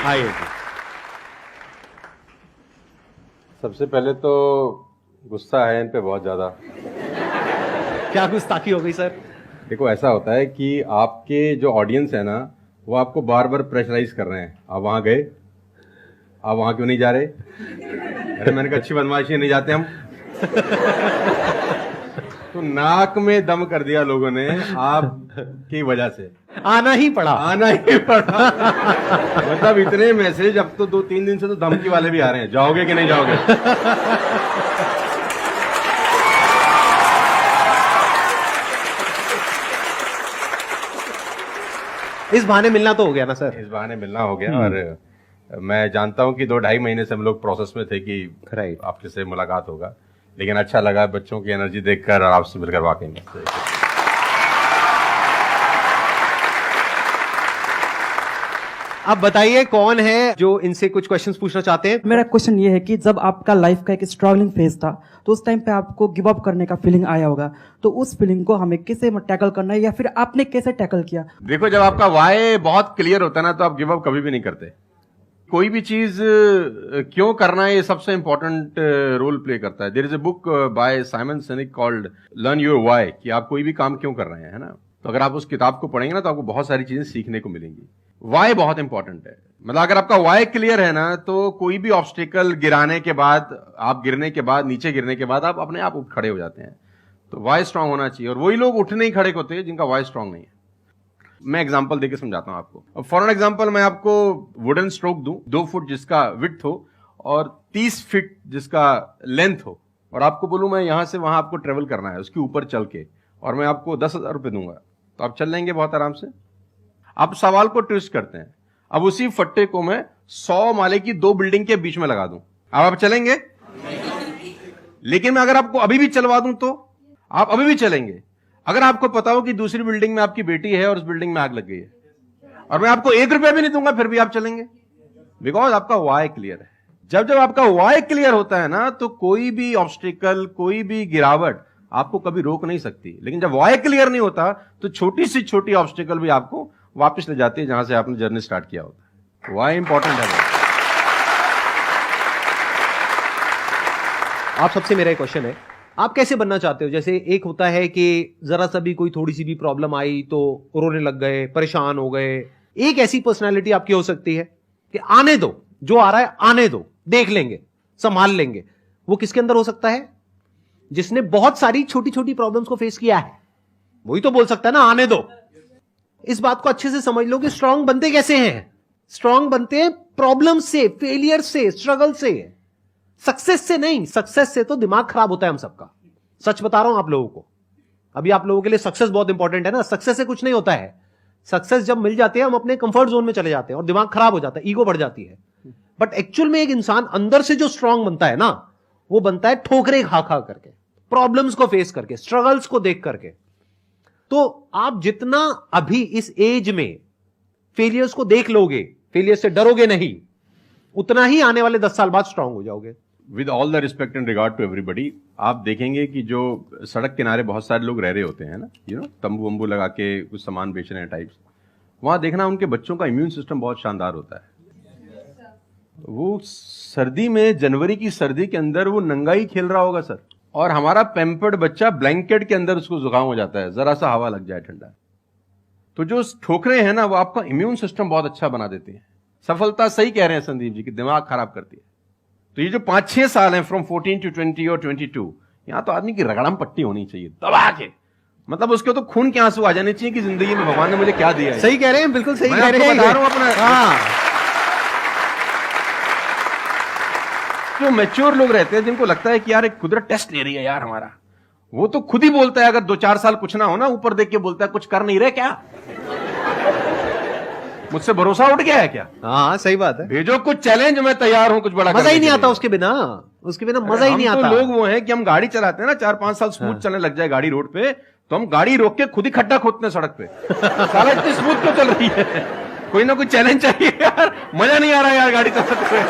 आइए जी। सबसे पहले तो गुस्सा है इन पे बहुत ज्यादा। क्या गुस्ताखी हो गई सर? देखो, ऐसा होता है कि आपके जो ऑडियंस है ना, वो आपको बार बार प्रेशराइज कर रहे हैं। आप वहां गए, आप वहां क्यों नहीं जा रहे? अरे मैंने कहा अच्छी बदमाशी, नहीं जाते हम। तो नाक में दम कर दिया लोगों ने आपकी वजह से। आना ही पड़ा। मतलब इतने मैसेज, अब तो 2-3 दिन से तो धमकी वाले भी आ रहे हैं, जाओगे कि नहीं जाओगे। इस बहाने मिलना तो हो गया ना सर? इस बहाने मिलना हो गया। और मैं जानता हूं कि 2-2.5 महीने से हम लोग प्रोसेस में थे कि राइट आपके से मुलाकात होगा, लेकिन अच्छा लगा बच्चों की एनर्जी देखकर और आपसे मिलकर वाकई में। अब बताइए कौन है जो इनसे कुछ क्वेश्चंस पूछना चाहते हैं? मेरा क्वेश्चन ये है कि जब आपका लाइफ का एक स्ट्रगलिंग फेज था, तो उस टाइम पे आपको गिव अप करने का फीलिंग आया होगा, तो उस फीलिंग को हमें कैसे टैकल करना है, या फिर आपने कैसे टैकल किया? देखो, जब आपका वाई बहुत क्लियर होता है ना, तो आप गिव अप कभी भी नहीं करते। कोई भी चीज क्यों करना है, ये सबसे इंपॉर्टेंट रोल प्ले करता है। There is a book by Simon Sinek called learn your why, कि आप कोई भी काम क्यों कर रहे हैं, है ना। तो अगर आप उस किताब को पढ़ेंगे ना, तो आपको बहुत सारी चीजें सीखने को मिलेंगी। वाई बहुत इंपॉर्टेंट है। मतलब अगर आपका वाई क्लियर है ना, तो कोई भी ऑब्स्टिकल गिराने के बाद, आप गिरने के बाद, नीचे गिरने के बाद आप अपने आप उठ खड़े हो जाते हैं। तो वाई स्ट्रांग होना चाहिए, और वही लोग उठने ही खड़े होते हैं जिनका वाई स्ट्रांग नहीं है। मैं एग्जांपल देके समझाता हूं आपको। अब फॉर एग्जांपल मैं आपको वुडन स्ट्रोक दूं, 2 फुट जिसका विड्थ हो और 30 फीट जिसका लेंथ हो, और आपको बोलूं मैं यहां से वहां आपको ट्रेवल करना है उसके ऊपर चल के, और मैं आपको 10,000 रुपए दूंगा, तो आप चल लेंगे बहुत आराम से? आप सवाल को ट्विस्ट करते हैं। अब उसी फट्टे को मैं 100 माले की 2 बिल्डिंग के बीच में लगा दूं, अब आप चलेंगे? लेकिन मैं अगर आपको अभी भी चलवा दूं तो आप अभी भी चलेंगे। अगर आपको पता हो कि दूसरी बिल्डिंग में आपकी बेटी है और उस बिल्डिंग में आग लग गई है, और मैं आपको 1 रुपया भी नहीं दूंगा, फिर भी आप चलेंगे? बिकॉज आपका वाई क्लियर है। जब जब आपका वाई क्लियर होता है ना, तो कोई भी ऑब्स्टिकल, कोई भी गिरावट आपको कभी रोक नहीं सकती। लेकिन जब वाई क्लियर नहीं होता, तो छोटी सी छोटी ऑब्स्टिकल भी आपको वापस ले जाती है जहां से आपने जर्नी स्टार्ट किया होता है। वाई इंपॉर्टेंट है। आप सबसे मेरा एक क्वेश्चन है, आप कैसे बनना चाहते हो? जैसे एक होता है कि जरा सा भी कोई थोड़ी सी भी प्रॉब्लम आई तो रोने लग गए, परेशान हो गए। एक ऐसी पर्सनालिटी आपकी हो सकती है कि आने दो, जो आ रहा है आने दो, देख लेंगे, संभाल लेंगे। वो किसके अंदर हो सकता है? जिसने बहुत सारी छोटी छोटी प्रॉब्लम्स को फेस किया है, वही तो बोल सकता है ना आने दो। इस बात को अच्छे से समझ लो कि स्ट्रांग बनते कैसे हैं। स्ट्रांग बनते हैं प्रॉब्लम से, फेलियर से, स्ट्रगल से, सक्सेस से नहीं। सक्सेस से तो दिमाग खराब होता है हम सबका। सच बता रहा हूं आप लोगों को। अभी आप लोगों के लिए सक्सेस बहुत इंपॉर्टेंट है ना। सक्सेस से कुछ नहीं होता है। सक्सेस जब मिल जाती है, हम अपने कंफर्ट जोन में चले जाते हैं और दिमाग खराब हो जाता है, ईगो बढ़ जाती है। बट एक्चुअल में एक इंसान अंदर से जो स्ट्रांग बनता है ना, वो बनता है ठोकरे खा खा करके, प्रॉब्लम्स को फेस करके, स्ट्रगल्स को देख करके। तो आप जितना अभी इस एज में फेलियर्स को देख लोगे, फेलियर से डरोगे नहीं, उतना ही आने वाले 10 साल बाद स्ट्रांग हो जाओगे। With all the respect and regard to everybody, आप देखेंगे कि जो सड़क किनारे बहुत सारे लोग रह रहे होते हैं ना, तंबू वंबू लगा के कुछ सामान बेच रहे हैं टाइप्स, वहां देखना उनके बच्चों का इम्यून सिस्टम बहुत शानदार होता है। वो सर्दी में, जनवरी की सर्दी के अंदर वो नंगा ही खेल रहा होगा सर, और हमारा पैम्पर्ड बच्चा ब्लैंकेट के अंदर उसको जुकाम हो जाता है, जरा सा हवा लग जाए ठंडा। तो जो ठोकरे हैं ना, वो आपका इम्यून सिस्टम बहुत अच्छा बना देते हैं। सफलता, सही कह रहे हैं संदीप जी, कि दिमाग खराब करती है। तो ये जो 5-6 साल हैं, फ्रॉम 14 to 20 और 22, यहां तो आदमी की रगड़म पट्टी होनी चाहिए दबा के। मतलब उसके तो खून के आंसू आ जाने चाहिए कि जिंदगी में भगवान ने मुझे क्या दिया है। सही कह रहे हैं, बिल्कुल सही कह रहे हैं। बता रहा हूं अपना। हाँ। जो मैच्योर लोग रहते हैं, जिनको लगता है कि यार एक कुदरत टेस्ट ले रही है यार हमारा, वो तो खुद ही बोलता है, अगर 2-4 साल कुछ ना हो ना, ऊपर देख के बोलता है कुछ कर नहीं रहे क्या, मुझसे भरोसा उठ गया है क्या? हाँ सही बात है। भेजो कुछ चैलेंज, मैं तैयार हूं कुछ बड़ा। मजा ही नहीं आता उसके बिना, मजा ही नहीं आता। तो लोग वो हैं कि हम गाड़ी चलाते हैं ना, 4-5 साल स्मूथ चलने लग जाए गाड़ी रोड पे, तो हम गाड़ी रोक के खुद ही खड्डा खोदते हैं सड़क पे। साला इतनी स्मूथ तो चल रही है, कोई ना कोई चैलेंज चाहिए यार, मजा नहीं आ रहा यार गाड़ी चलाते हुए।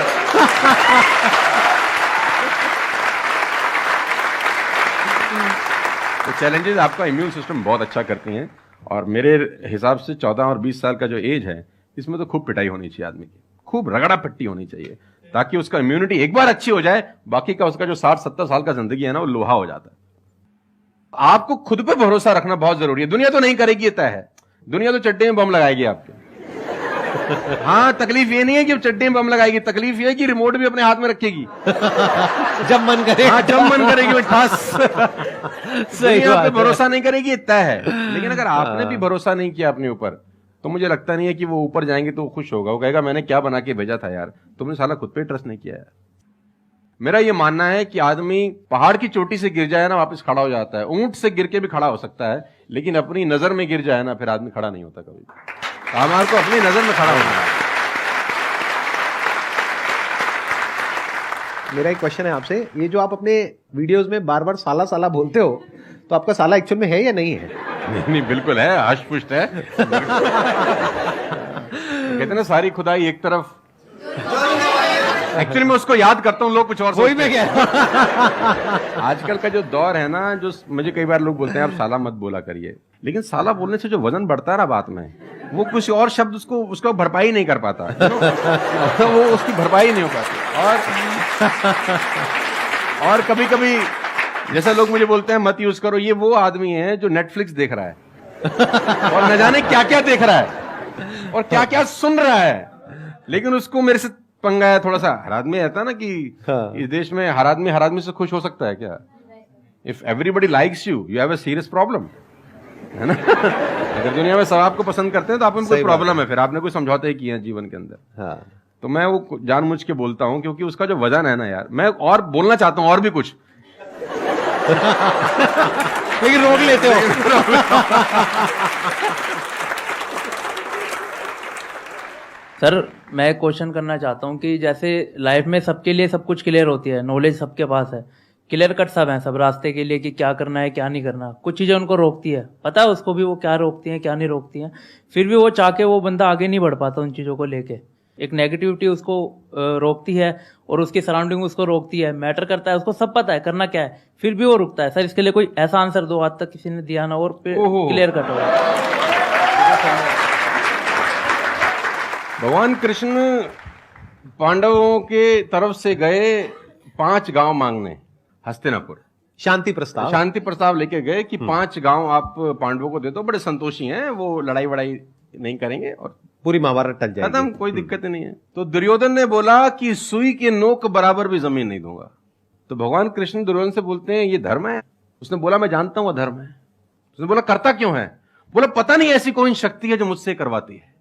तो चैलेंजेस आपका इम्यून सिस्टम बहुत अच्छा करती हैं, और मेरे हिसाब से 14 और 20 साल का जो एज है, इसमें तो खूब पिटाई होनी चाहिए आदमी की। खूब रगड़ा पिट्टी होनी चाहिए, ताकि उसका इम्यूनिटी एक बार अच्छी हो जाए, बाकी का उसका जो 60-70 साल का जिंदगी है ना, वो लोहा हो जाता है। आपको खुद पे भरोसा रखना बहुत जरूरी है। दुनिया तो नहीं करेगी, ये तय है। दुनिया तो चड्डे में बम लगाएगी आपके। हाँ, तकलीफ ये नहीं है कि चड्डे में बम लगाएगी, तकलीफ ये है कि रिमोट भी अपने हाथ में रखेगी जब मन करे। हाँ, जब मन करेगी वो ठास। सही दुनिया पे बात है। भरोसा नहीं करेगी, ये तय है। लेकिन अगर आपने भी भरोसा नहीं किया अपने ऊपर, तो मुझे लगता नहीं है कि वो ऊपर जाएंगे तो वो खुश होगा। वो कहेगा मैंने क्या बना के भेजा था यार, तुमने साला खुद पे ट्रस्ट नहीं किया यार। मेरा ये मानना है कि आदमी पहाड़ की चोटी से गिर जाए ना, वापस खड़ा हो जाता है। ऊंट से गिर के भी खड़ा हो सकता है, लेकिन अपनी नजर में गिर जाए ना, फिर आदमी खड़ा नहीं होता कभी। हमारे को अपनी नजर में खड़ा होना है। मेरा एक क्वेश्चन है आपसे, ये जो आप अपने वीडियोस में बार बार साला साला बोलते हो, तो आपका साला एक्चुअल में है या नहीं है? नहीं, बिल्कुल है, हष्ट-पुष्ट है। कहते ना सारी खुदाई एक तरफ। एक्चुअली मैं उसको याद करता हूँ, लोग कुछ और वही मैं सोचते हैं। आजकल का जो दौर है ना, जो मुझे कई बार लोग बोलते हैं आप साला मत बोला करिए, लेकिन साला बोलने से जो वजन बढ़ता है ना बात में, वो कुछ और शब्द उसको भरपाई नहीं कर पाता। वो उसकी भरपाई नहीं हो पाती। और कभी कभी जैसा लोग मुझे बोलते हैं मत यूज करो, ये वो आदमी है जो नेटफ्लिक्स देख रहा है और न जाने क्या क्या देख रहा है और क्या क्या सुन रहा है, लेकिन उसको मेरे से पंगा है थोड़ा सा। हर आदमी रहता है ना कि इस देश में हर आदमी से खुश हो सकता है क्या? If everybody likes you have a serious problem, है ना? अगर दुनिया में सब आपको पसंद करते हैं तो आप में कोई प्रॉब्लम है, फिर आपने कोई समझौते किए हैं जीवन के अंदर। हाँ। तो मैं वो जानबूझ के बोलता हूं, क्योंकि उसका जो वजन है ना यार, मैं और बोलना चाहता हूं और भी कुछ, लेकिन रोक लेते हो। सर मैं क्वेश्चन करना चाहता हूँ कि जैसे लाइफ में सबके लिए सब कुछ क्लियर होती है, नॉलेज सबके पास है, क्लियर कट सब है सब रास्ते के लिए कि क्या करना है क्या नहीं करना। कुछ चीज़ें उनको रोकती है, पता है उसको भी वो क्या रोकती हैं क्या नहीं रोकती हैं, फिर भी वो चाह के वो बंदा आगे नहीं बढ़ पाता उन चीज़ों को लेके। एक नेगेटिविटी उसको रोकती है और उसकी सराउंडिंग उसको रोकती है, मैटर करता है, उसको सब पता है करना क्या है, फिर भी वो रुकता है। सर इसके लिए कोई ऐसा आंसर दो, आज तक किसी ने दिया ना और क्लियर कट हो। भगवान कृष्ण पांडवों के तरफ से गए 5 गांव मांगने हस्तिनापुर, शांति प्रस्ताव। शांति प्रस्ताव लेके गए कि 5 गांव आप पांडवों को दे दो, बड़े संतोषी हैं, वो लड़ाई वड़ाई नहीं करेंगे और पूरी महाभारत टल जाएगी, खत्म, कोई दिक्कत नहीं है। तो दुर्योधन ने बोला कि सुई के नोक बराबर भी जमीन नहीं दूंगा। तो भगवान कृष्ण दुर्योधन से बोलते हैं ये धर्म है? उसने बोला मैं जानता हूं धर्म है। उसने बोला करता क्यों है? बोला पता नहीं ऐसी कौन शक्ति है जो मुझसे करवाती है।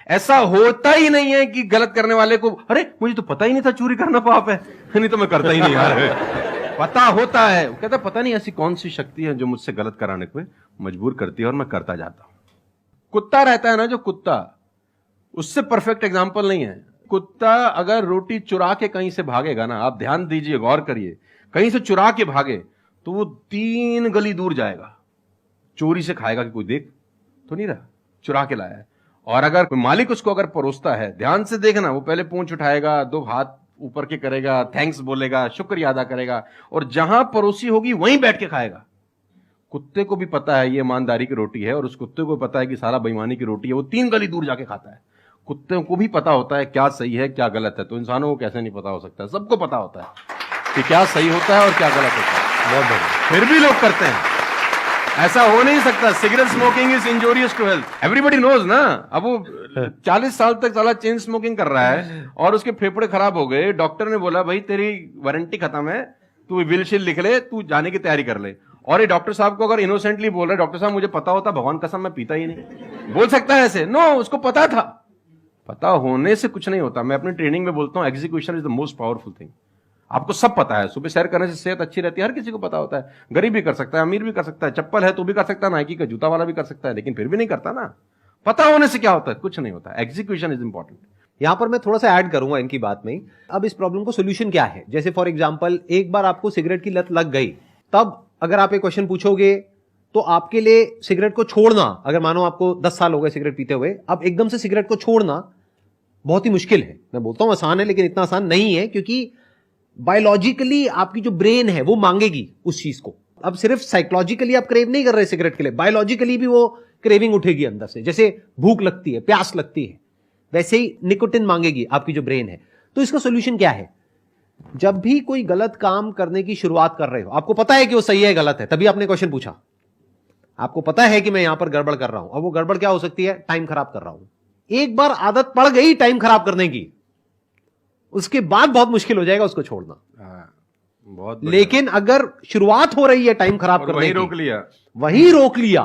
ऐसा होता ही नहीं है कि गलत करने वाले को अरे मुझे तो पता ही नहीं था चोरी करना पाप है, नहीं तो मैं करता ही नहीं यार। पता होता है। वो कहता पता नहीं ऐसी कौन सी शक्ति है जो मुझसे गलत कराने को मजबूर करती है और मैं करता जाता हूं। कुत्ता रहता है ना, जो कुत्ता, उससे परफेक्ट एग्जाम्पल नहीं है। कुत्ता अगर रोटी चुरा के कहीं से भागेगा ना, आप ध्यान दीजिए, गौर करिए, कहीं से चुरा के भागे तो वो 3 गली दूर जाएगा, चोरी से खाएगा कि कोई देख तो नहीं रहा, चुरा के लाया है। और अगर मालिक उसको अगर परोसता है, ध्यान से देखना, वो पहले पूंछ उठाएगा, 2 हाथ ऊपर के करेगा, थैंक्स बोलेगा, शुक्रिया अदा करेगा, और जहां परोसी होगी वहीं बैठ के खाएगा। कुत्ते को भी पता है ये ईमानदारी की रोटी है और उस कुत्ते को पता है कि सारा बेईमानी की रोटी है, वो 3 गली दूर जाके खाता है। कुत्ते को भी पता होता है क्या सही है क्या गलत है, तो इंसानों को कैसे नहीं पता हो सकता है? सबको पता होता है कि क्या सही होता है और क्या गलत होता है। बहुत बढ़िया। फिर भी लोग करते हैं। ऐसा हो नहीं सकता। Cigarette smoking is injurious to health, everybody knows ना। अब वो 40 साल तक साला चेन स्मोकिंग कर रहा है और उसके फेफड़े खराब हो गए, डॉक्टर ने बोला भाई तेरी वारंटी खत्म है, तू विल शील लिख ले, तू जाने की तैयारी कर ले। और ये डॉक्टर साहब को अगर इनोसेंटली बोल रहा है, डॉक्टर साहब मुझे पता होता, भगवान कसम मैं पीता ही नहीं, बोल सकता है ऐसे? नो, उसको पता था। पता होने से कुछ नहीं होता। मैं अपनी ट्रेनिंग में बोलता हूं execution is the most powerful thing. आपको सब पता है, सुबह सैर करने से सेहत अच्छी रहती है, हर किसी को पता होता है। गरीब भी कर सकता है, अमीर भी कर सकता है, चप्पल है तो भी कर सकता है, नाइकी का जूता वाला भी कर सकता है, लेकिन फिर भी नहीं करता ना। पता होने से क्या होता है? कुछ नहीं होता। Execution is important. यहां पर मैं थोड़ा सा ऐड करूंगा इनकी बात में। अब इस प्रॉब्लम को सोल्यूशन क्या है? जैसे फॉर एग्जांपल, एक बार आपको सिगरेट की लत लग गई, तब अगर आप एक क्वेश्चन पूछोगे तो आपके लिए सिगरेट को छोड़ना, अगर मानो आपको 10 साल हो गए सिगरेट पीते हुए, अब एकदम से सिगरेट को छोड़ना बहुत ही मुश्किल है। मैं बोलता हूं आसान है, लेकिन इतना आसान नहीं है, क्योंकि बायोलॉजिकली आपकी जो ब्रेन है वो मांगेगी उस चीज को। अब सिर्फ साइकोलॉजिकली आप क्रेव नहीं कर रहे सिगरेट के लिए, बायोलॉजिकली भी वो क्रेविंग उठेगी अंदर से। जैसे भूख लगती है, प्यास लगती है, वैसे ही निकोटिन मांगेगी आपकी जो ब्रेन है। तो इसका सोल्यूशन क्या है? जब भी कोई गलत काम करने की शुरुआत कर रहे हो, आपको पता है कि वो सही है गलत है, तभी आपने क्वेश्चन पूछा, आपको पता है कि मैं यहां पर गड़बड़ कर रहा हूं, और वो गड़बड़ क्या हो सकती है? टाइम खराब कर रहा हूं। एक बार आदत पड़ गई टाइम खराब करने की, उसके बाद बहुत मुश्किल हो जाएगा उसको छोड़ना। बहुत बढ़िया। लेकिन अगर शुरुआत हो रही है टाइम खराब और करने वही की, रोक लिया, वही रोक लिया,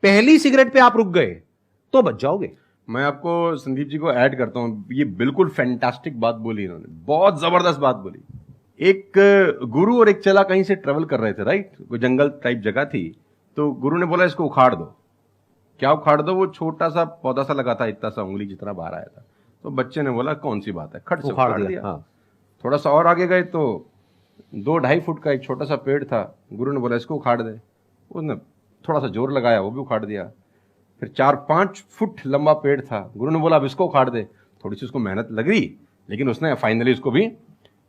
पहली सिगरेट पे आप रुक गए, तो बच जाओगे। मैं आपको संदीप जी को ऐड करता हूं, ये बिल्कुल फैंटास्टिक बात बोली इन्होंने, बहुत जबरदस्त बात बोली। एक गुरु और एक चेला कहीं से ट्रेवल कर रहे थे, राइट, कोई जंगल टाइप जगह थी, तो गुरु ने बोला इसको उखाड़ दो। क्या उखाड़ दो? वो छोटा सा पौधा सा लगा था, इतना सा उंगली जितना बाहर आया था। तो बच्चे ने बोला कौन सी बात है, खट से उखाड़ दिया। हाँ। थोड़ा सा और आगे गए तो 2-2.5 फुट का एक छोटा सा पेड़ था, गुरु ने बोला इसको उखाड़ दे। उसने थोड़ा सा जोर लगाया, वो भी उखाड़ दिया। फिर 4-5 फुट लंबा पेड़ था, गुरु ने बोला अब इसको उखाड़ दे। थोड़ी सी उसको मेहनत लग रही, लेकिन उसने फाइनली इसको भी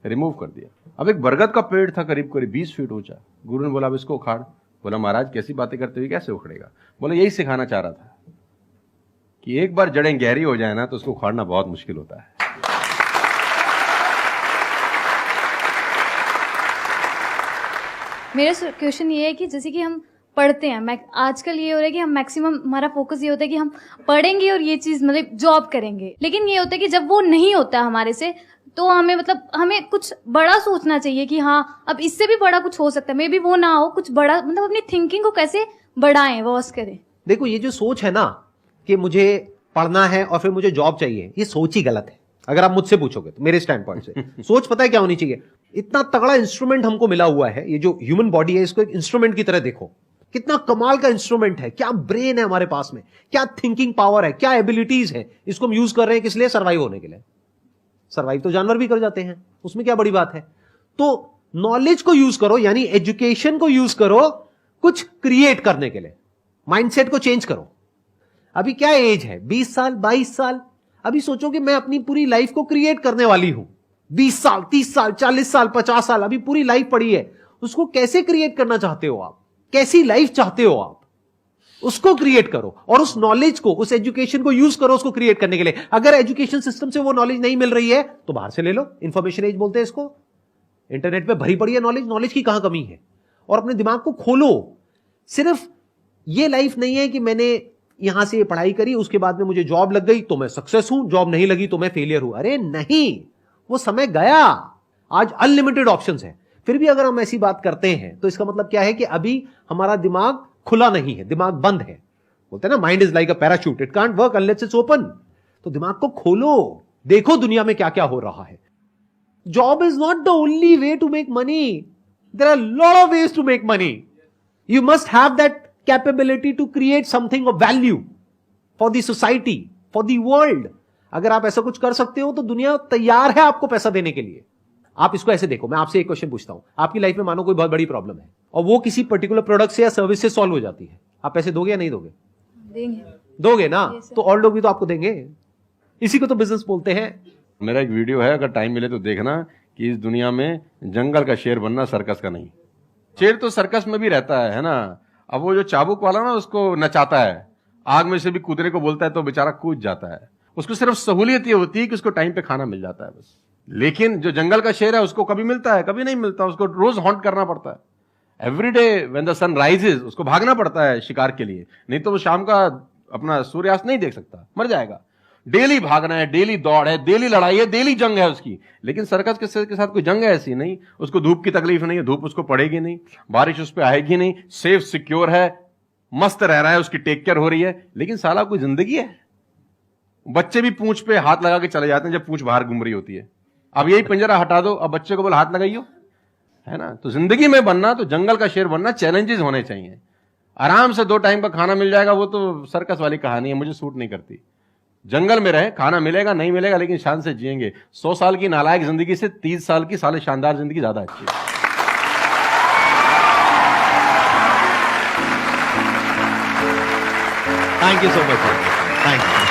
रिमूव कर दिया। अब एक बरगद का पेड़ था करीब करीब 20 फीट ऊंचा, गुरु ने बोला अब इसको उखाड़। बोला महाराज कैसी बातें करते हुए, कैसे उखड़ेगा? बोला यही सिखाना चाह रहा था कि एक बार जड़ें गहरी हो जाए ना तो उसको उखाड़ना बहुत मुश्किल होता है। मेरा क्वेश्चन ये है कि जैसे कि हम पढ़ते हैं, आजकल ये हो रहा है कि हम मैक्सिमम हमारा फोकस ये होता है कि हम पढ़ेंगे और ये चीज मतलब जॉब करेंगे, लेकिन ये होता है कि जब वो नहीं होता हमारे से, तो हमें मतलब हमें कुछ बड़ा सोचना चाहिए कि हाँ अब इससे भी बड़ा कुछ हो सकता है, मे बी वो ना हो, कुछ बड़ा मतलब अपनी थिंकिंग को कैसे बढ़ाएं, वॉस करें। देखो ये जो सोच है ना कि मुझे पढ़ना है और फिर मुझे जॉब चाहिए, ये सोच ही गलत है। अगर आप मुझसे पूछोगे तो मेरे स्टैंड पॉइंट से सोच पता है क्या होनी चाहिए? इतना तगड़ा इंस्ट्रूमेंट हमको मिला हुआ है, ये जो ह्यूमन बॉडी है इसको एक इंस्ट्रूमेंट की तरह देखो, कितना कमाल का इंस्ट्रूमेंट है, क्या ब्रेन है हमारे पास में, क्या थिंकिंग पावर है, क्या एबिलिटीज है। इसको हम यूज कर रहे हैं किस लिए? सर्वाइव होने के लिए। सर्वाइव तो जानवर भी कर जाते हैं, उसमें क्या बड़ी बात है? तो नॉलेज को यूज करो, यानी एजुकेशन को यूज करो कुछ क्रिएट करने के लिए, माइंडसेट को चेंज करो। अभी क्या एज है? 20 साल 22 साल। अभी सोचो कि मैं अपनी पूरी लाइफ को क्रिएट करने वाली हूं। 20 साल 30 साल 40 साल 50 साल, अभी पूरी लाइफ पड़ी है, उसको कैसे क्रिएट करना चाहते हो आप? कैसी लाइफ चाहते हो आप? उसको क्रिएट करो, और उस नॉलेज को, उस एजुकेशन को यूज करो उसको क्रिएट करने के लिए। अगर एजुकेशन सिस्टम से वो नॉलेज नहीं मिल रही है तो बाहर से ले लो, इंफॉर्मेशन एज बोलते हैं इसको। इंटरनेट पे भरी पड़ी है नॉलेज, नॉलेज की कहां कमी है? और अपने दिमाग को खोलो। सिर्फ ये लाइफ नहीं है कि मैंने यहां से पढ़ाई करी, उसके बाद में मुझे जॉब लग गई तो मैं सक्सेस हूं, जॉब नहीं लगी तो मैं फेलियर हूं। अरे नहीं, वो समय गया। आज अनलिमिटेड ऑप्शंस है। फिर भी अगर हम ऐसी बात करते हैं तो इसका मतलब क्या है कि अभी हमारा दिमाग खुला नहीं है, दिमाग बंद है। बोलते हैं ना, mind is like a parachute, it can't work unless it's open. तो दिमाग को खोलो, देखो दुनिया में क्या क्या हो रहा है। Job is not the only way to make money, there are lot of ways to make money. You must have that capability to create something of value for the society, for the world. अगर आप ऐसा कुछ कर सकते हो तो दुनिया तैयार है आपको पैसा देने के लिए। आप इसको ऐसे देखो, मैं आपसे एक क्वेश्चन पूछता हूं, आपकी लाइफ में मानो कोई बहुत बड़ी प्रॉब्लम है और वो किसी पर्टिकुलर प्रोडक्ट से या सर्विस से सॉल्व हो जाती है, आप पैसे दोगे या नहीं दोगे? देंगे। दोगे ना? तो और लोग भी तो आपको देंगे। इसी को तो बिजनेस बोलते हैं। मेरा एक वीडियो है, अगर टाइम मिले तो देखना, कि इस दुनिया में जंगल का शेर बनना, सर्कस का नहीं। शेर तो सर्कस में भी रहता है ना। अब वो जो चाबुक वाला ना उसको नचाता है, आग में से भी कूदने को बोलता है तो बेचारा कूद जाता है। उसको सिर्फ सहूलियत ये होती है कि उसको टाइम पे खाना मिल जाता है बस। लेकिन जो जंगल का शेर है उसको कभी मिलता है, कभी नहीं मिलता, उसको रोज हॉन्ट करना पड़ता है। Every day when the sun rises उसको भागना पड़ता है शिकार के लिए, नहीं तो वो शाम का अपना सूर्यास्त नहीं देख सकता, मर जाएगा। डेली भागना है, डेली दौड़ है, डेली लड़ाई है, डेली जंग है उसकी। लेकिन सर्कस के साथ कोई जंग है ऐसी नहीं, उसको धूप की तकलीफ नहीं है, धूप उसको पड़ेगी नहीं, बारिश उस पर आएगी नहीं, सेफ सिक्योर है, मस्त रह रहा है, उसकी टेक केयर हो रही है। लेकिन साला कोई जिंदगी है? बच्चे भी पूंछ पे हाथ लगा के चले जाते हैं जब पूंछ बाहर घूम रही होती है। अब यही पिंजरा हटा दो, अब बच्चे को बोल हाथ लगाइयो, है ना? तो जिंदगी में बनना, तो जंगल का शेर बनना, चैलेंजेस होने चाहिए। आराम से 2 टाइम का खाना मिल जाएगा, वो तो सर्कस वाली कहानी है, मुझे सूट नहीं करती। जंगल में रहे, खाना मिलेगा नहीं मिलेगा, लेकिन शान से जिएंगे। 100 साल की नालायक जिंदगी से 30 साल की साले शानदार जिंदगी ज्यादा अच्छी है। Thank you so much. Thank you.